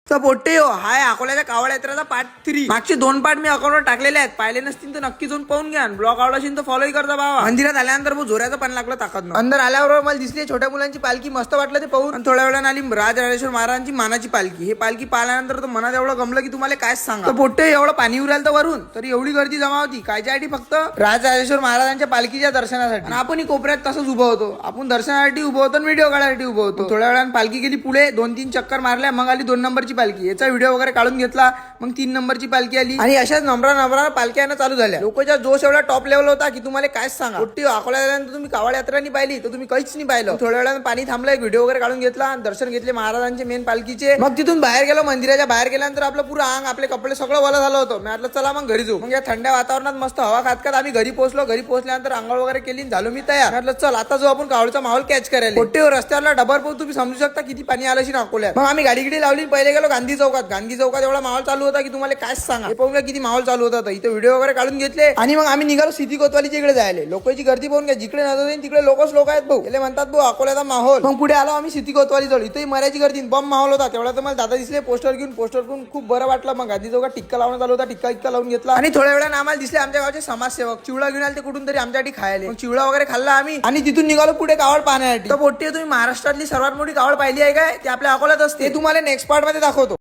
पोट्टे हो हाय अकोल्याच्या कावड यात्रेचा पार्ट 3 मागचे 2 पार्ट मी अकाउंटवर टाकलेले आहेत. पाहिले नसतील तर नक्की जाऊन पाहून घ्या. ब्लॉग आवडला असेल तर फॉलो करता बाबा. मंदिरात आल्यानंतर बहुत जोराचं पाणी लागलं ताकद. अंदर आल्यावर मला दिसली छोट्या मुलांची पालखी. मस्त वाटलं ते पाहून. थोड्या वेळाने आली राजराजेश्वर महाराजांची मानाची पालखी. हे पालखी पाहिल्यानंतर तर मनात एवढं गमलं की तुम्हाला काय सांगा. पोट्टे एवढं पाणी उरायला तर वरून तरी एवढी गर्दी जमा होती कायच्यासाठी फक्त राजराजेश्वर महाराजांच्या पालखीच्या दर्शनासाठी. आणि आपण कोपऱ्यात तसंच उभं होतो. आपण दर्शनासाठी उभं होतो आणि व्हिडिओ काढायसाठी उभं होतो. थोड्या वेळाने पालखी गेली पुढे 2-3 चक्कर मारल्या. मग आली 2 नंबरची पालखी. याचा व्हिडिओ वगैरे काढून घेतला. मग 3 नंबरची पालखी आली आणि अशाच नंबरा पालख्या येणं चालू झाल्या. लोकांचा जोश एवढा टॉप लेवल होता की तुम्हाला काय सांगा. मोठी अकोला झाल्यानंतर तुम्ही कावड यात्रा नाही पाहिली तर तुम्ही काहीच नाही पाहिलं. थोड्या वेळाने पाणी थांबलं. एक व्हिडिओ वगैरे काढून घेतला. दर्शन घेतले महाराजांचे मेन पालखीचे. मग तिथून बाहेर गेलो. मंदिराच्या बाहेर गेल्यानंतर आपलं पुरं अंग आपले कपडे सगळं ओलं झालं होतं. मी म्हटलं चला मग घरी जाऊ. मग या थंड वातावरणात मस्त हवा खात आम्ही घरी पोहोचलो. घरी पोहोचल्यानंतर अंघोळ वगैरे केली. झालो मी तयार. म्हटलं चल आता जो आपण कावडचा माहोल कॅच करायला. मोठे रस्त्यावरला डबर पाहून तुम्ही समजू शकता किती पाणी आलं असेल अकोल्यात. मग आम्ही गाडी लावली. पहिले गेलो गांधी चौकात. गांधी चौकात एवढा माहोल चालू होता की तुम्हाला काय सांगा. हे पाहून किती माहोल चालू होता. इथे व्हिडिओ वगैरे काढून घेतले आणि मग आम्ही निघालो सिटी कोतवालीच्या इकडे जायला. लोकांची गर्दी पाहून घ्या. जिकडे नजर तिकडे लोक आहेत भाऊ. त्याला म्हणतात भाऊ अकोल्याचा माहोल. मग पुढे आलो आम्ही सिटी कोतवाली जवळ. इथेही मराठी गर्दी बम माहोल होता. तेवढा तर मला दादा दिसले पोस्टर घेऊन खूप बरं वाटलं. मग गांधी चौकात टिक्का लावण्यात आला होता. टिक्का लावून घेतला आणि थोड्या वेळाने आम्हाला दिसले आमच्या गावचे समाजसेवक चिवडा घेऊन आले. ते कुठून तरी आमच्यासाठी खायला. मग चिवडा वगैरे खाल्ला आम्ही आणि तिथून निघालो पुढे कावड पाहण्यासाठी. तर पोट्टे तुम्ही महाराष्ट्रातली सर्वात मोठी कावड पाहिली आहे काय? ते आपल्या अकोल्यात असते. ते तुम्हाला नेक्स्ट पार्ट मध्ये दाखवतो.